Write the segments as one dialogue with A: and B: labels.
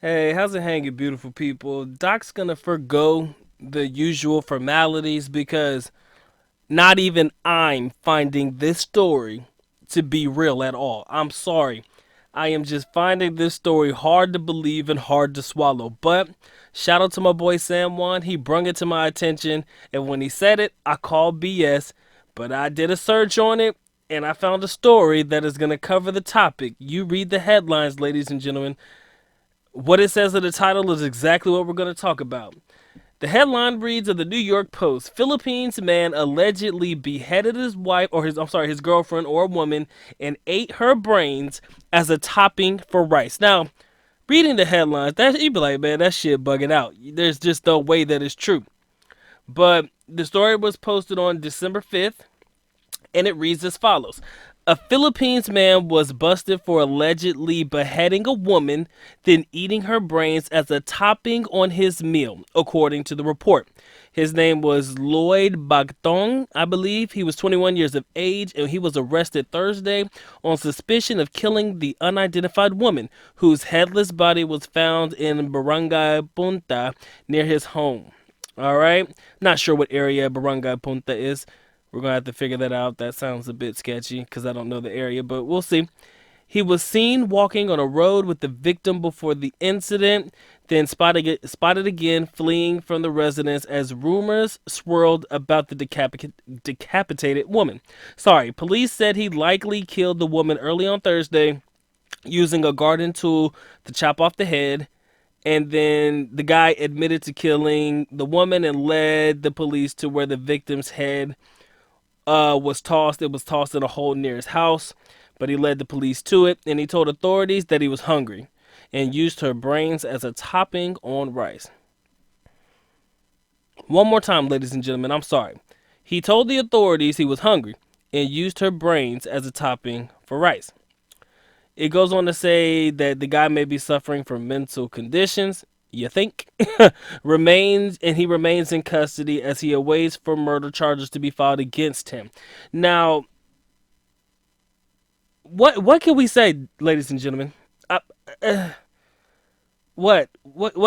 A: Hey, how's it hanging, beautiful people? Doc's gonna forgo the usual formalities because not even I'm finding this story to be real at all. I'm sorry. I am just finding this story hard to believe and hard to swallow. But shout out to my boy Sam Wan. He brung it to my attention, and when he said it, I called BS. But I did a search on it, and I found a story that is gonna cover the topic. You read the headlines, ladies and gentlemen. What it says in the title is exactly what we're going to talk about. The headline reads of the New York Post: Philippines man allegedly beheaded his wife or his girlfriend or a woman and ate her brains as a topping for rice. Now, reading the headlines, that you'd be like, man, that shit bugging out. There's just no way that is true. But the story was posted on December 5th, and it reads as follows. A Philippines man was busted for allegedly beheading a woman, then eating her brains as a topping on his meal, according to the report. His name was Lloyd Bagtong, I believe. He was 21 years of age, and he was arrested Thursday on suspicion of killing the unidentified woman, whose headless body was found in Barangay Punta near his home. All right. Not sure what area Barangay Punta is. We're going to have to figure that out. That sounds a bit sketchy because I don't know the area, but we'll see. He was seen walking on a road with the victim before the incident, then spotted again fleeing from the residence as rumors swirled about the decapitated woman. Sorry, police said he likely killed the woman early on Thursday using a garden tool to chop off the head. And then the guy admitted to killing the woman and led the police to where the victim's head was tossed. It was tossed in a hole near his house, but he led the police to it, and he told authorities that he was hungry and used her brains as a topping on rice. One more time, ladies and gentlemen, I'm sorry. He told the authorities he was hungry and used her brains as a topping for rice. It goes on to say that the guy may be suffering from mental conditions. You think? He remains in custody as he awaits for murder charges to be filed against him. Now, what can we say, ladies and gentlemen? Uh, uh, what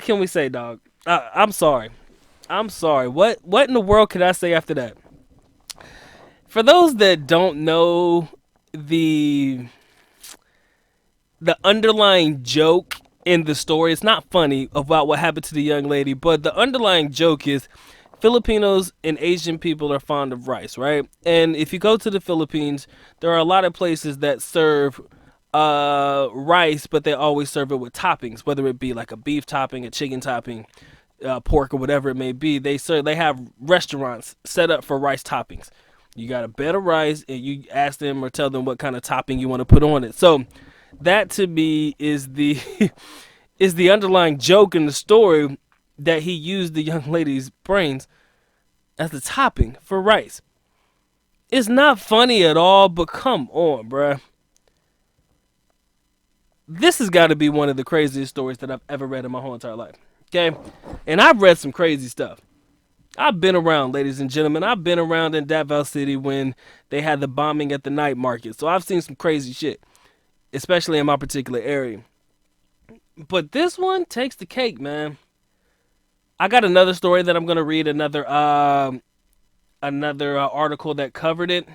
A: can we say, dog? I'm sorry. I'm sorry. What in the world can I say after that? For those that don't know the the underlying joke in the story, it's not funny about what happened to the young lady, but the underlying joke is Filipinos and Asian people are fond of rice, right? And if you go to the Philippines, there are a lot of places that serve rice, but they always serve it with toppings, whether it be like a beef topping, a chicken topping, pork, or whatever it may be. They have restaurants set up for rice toppings. You got a bed of rice, and you ask them or tell them what kind of topping you want to put on it. So that to me is the is the underlying joke in the story, that he used the young lady's brains as the topping for rice. It's not funny at all, but come on, bruh. This has got to be one of the craziest stories that I've ever read in my whole entire life. Okay? And I've read some crazy stuff. I've been around, ladies and gentlemen. I've been around in Davao City when they had the bombing at the night market. So I've seen some crazy shit, especially in my particular area. But this one takes the cake, man. I got another story that I'm gonna read. Another article that covered it.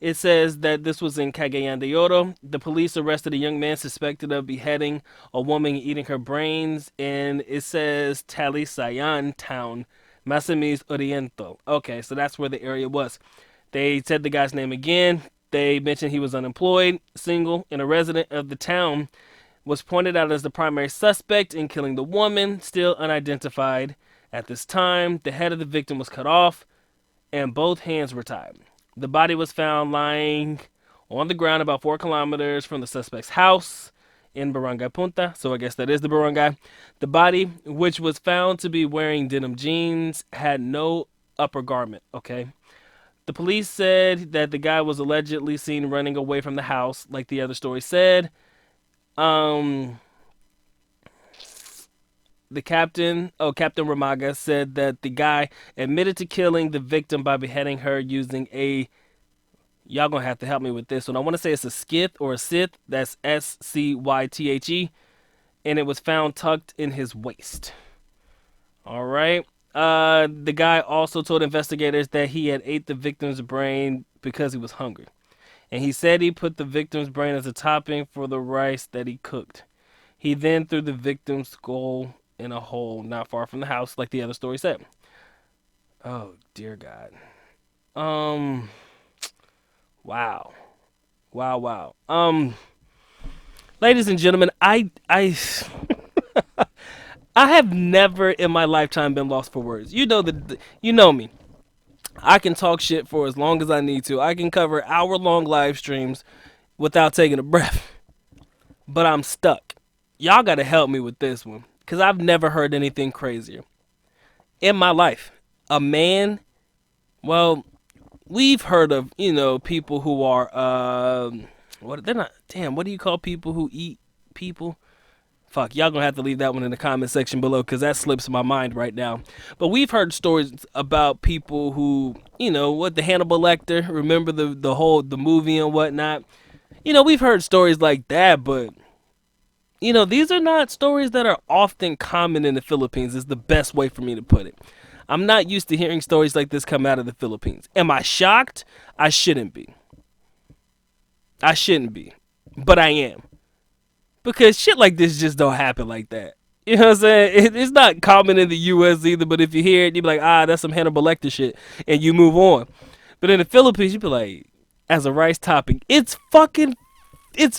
A: It says that this was in Cagayan de Oro. The police arrested a young man suspected of beheading a woman and eating her brains. And it says Talisayan town, Masamis Oriental. Okay, so that's where the area was. They said the guy's name again. They mentioned he was unemployed, single, and a resident of the town. Was pointed out as the primary suspect in killing the woman, still unidentified. At this time, the head of the victim was cut off and both hands were tied. The body was found lying on the ground about 4 kilometers from the suspect's house in Barangay Punta. So I guess that is the barangay. The body, which was found to be wearing denim jeans, had no upper garment. Okay. The police said that the guy was allegedly seen running away from the house, like the other story said. Um, Captain Ramaga, said that the guy admitted to killing the victim by beheading her using a. Y'all gonna have to help me with this one. I want to say it's a skith or a scythe. That's SCYTHE. and it was found tucked in his waist. All right. The guy also told investigators that he had ate the victim's brain because he was hungry. And he said he put the victim's brain as a topping for the rice that he cooked. He then threw the victim's skull in a hole not far from the house, like the other story said. Oh, dear God. Um, wow. Wow, wow. Ladies and gentlemen, I have never in my lifetime been lost for words. You know me. I can talk shit for as long as I need to. I can cover hour-long live streams without taking a breath. But I'm stuck. Y'all got to help me with this one cuz I've never heard anything crazier in my life. A man, well, we've heard of, people who are what they're not damn, what do you call people who eat people? Fuck, y'all gonna have to leave that one in the comment section below because that slips my mind right now. But we've heard stories about people who, what the Hannibal Lecter, remember the movie and whatnot. We've heard stories like that, but these are not stories that are often common in the Philippines. Is the best way for me to put it. I'm not used to hearing stories like this come out of the Philippines. Am I shocked? I shouldn't be. I shouldn't be, but I am. Because shit like this just don't happen like that. You know what I'm saying? It's not common in the U.S. either, but if you hear it, you be like, that's some Hannibal Lecter shit, and you move on. But in the Philippines, you be like, as a rice topping, it's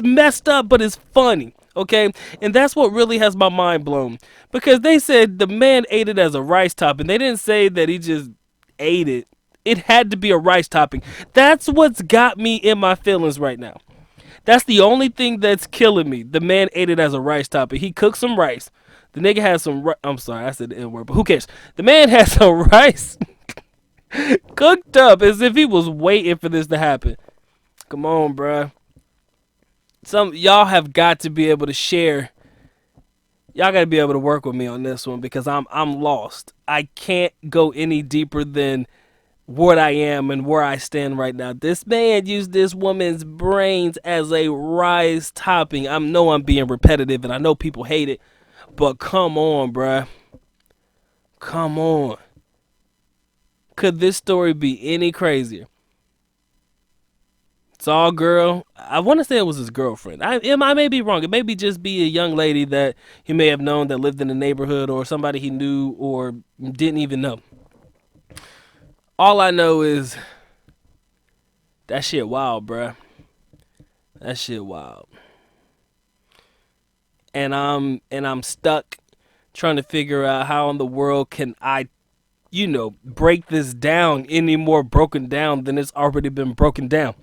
A: messed up, but it's funny, okay? And that's what really has my mind blown. Because they said the man ate it as a rice topping. They didn't say that he just ate it. It had to be a rice topping. That's what's got me in my feelings right now. That's the only thing that's killing me. The man ate it as a rice topping. He cooked some rice. The nigga has some I'm sorry, I said the N word, but who cares? The man has some rice cooked up as if he was waiting for this to happen. Come on, bruh. Some y'all have got to be able to share. Y'all got to be able to work with me on this one because I'm lost. I can't go any deeper than what I am and where I stand right now. This man used this woman's brains as a rice topping. I know I'm being repetitive and I know people hate it, but come on, bruh. Come on. Could this story be any crazier? It's all girl. I want to say it was his girlfriend. I may be wrong. It may be just be a young lady that he may have known that lived in the neighborhood or somebody he knew or didn't even know. All I know is that shit wild, bruh. That shit wild. And I'm stuck trying to figure out how in the world can I, break this down any more broken down than it's already been broken down.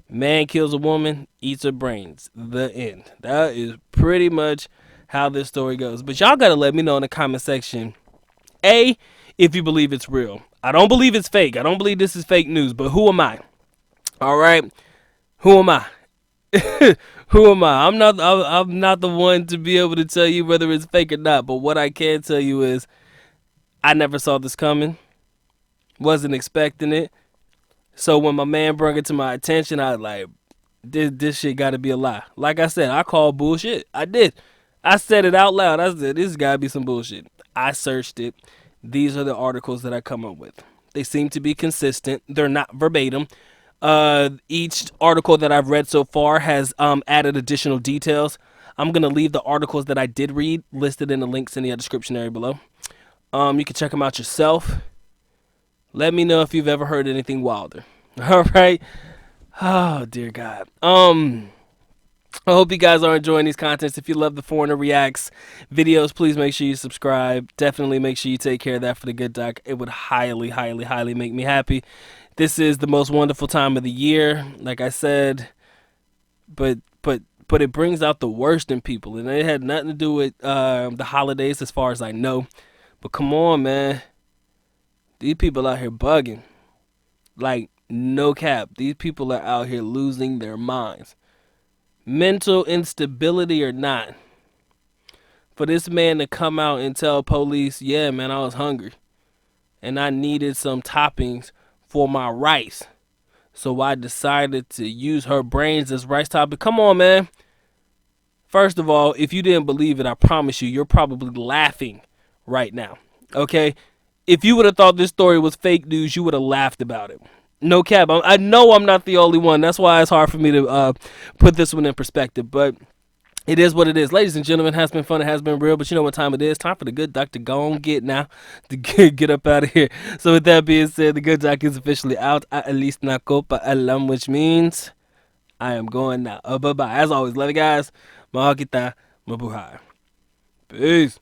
A: Man kills a woman, eats her brains. The end. That is pretty much how this story goes. But y'all gotta let me know in the comment section. A, if you believe it's real. I don't believe it's fake. I don't believe this is fake news. But who am I? All right. Who am I? Who am I? I'm not the one to be able to tell you whether it's fake or not. But what I can tell you is I never saw this coming. Wasn't expecting it. So when my man brought it to my attention, I was like, this shit got to be a lie. Like I said, I called bullshit. I did. I said it out loud. I said, this got to be some bullshit. I searched it. These are the articles that I come up with. They seem to be consistent. They're not verbatim. Each article that I've read so far has added additional details. I'm going to leave the articles that I did read listed in the links in the description area below. You can check them out yourself. Let me know if you've ever heard anything wilder. All right. Oh, dear God. I hope you guys are enjoying these contents. If you love the Foreigner Reacts videos, please make sure you subscribe. Definitely make sure you take care of that for the good doc. It would highly, highly, highly make me happy. This is the most wonderful time of the year, like I said, but it brings out the worst in people, and it had nothing to do with the holidays as far as I know. But come on, man. These people out here bugging. Like, no cap. These people are out here losing their minds. Mental instability or not. For this man to come out and tell police, yeah, man, I was hungry. And I needed some toppings for my rice. So I decided to use her brains as rice topping. Come on, man. First of all, if you didn't believe it, I promise you, you're probably laughing right now. Okay? If you would have thought this story was fake news, you would have laughed about it. No cap. I know I'm not the only one. That's why it's hard for me to put this one in perspective. But it is what it is. Ladies and gentlemen, it has been fun. It has been real. But you know what time it is? Time for the good doc to go on get now. To get up out of here. So with that being said, the good doc is officially out. At least na copa alam, which means I am going now. Bye-bye. As always, love you guys. Mahal kita. Mabuhay. Peace.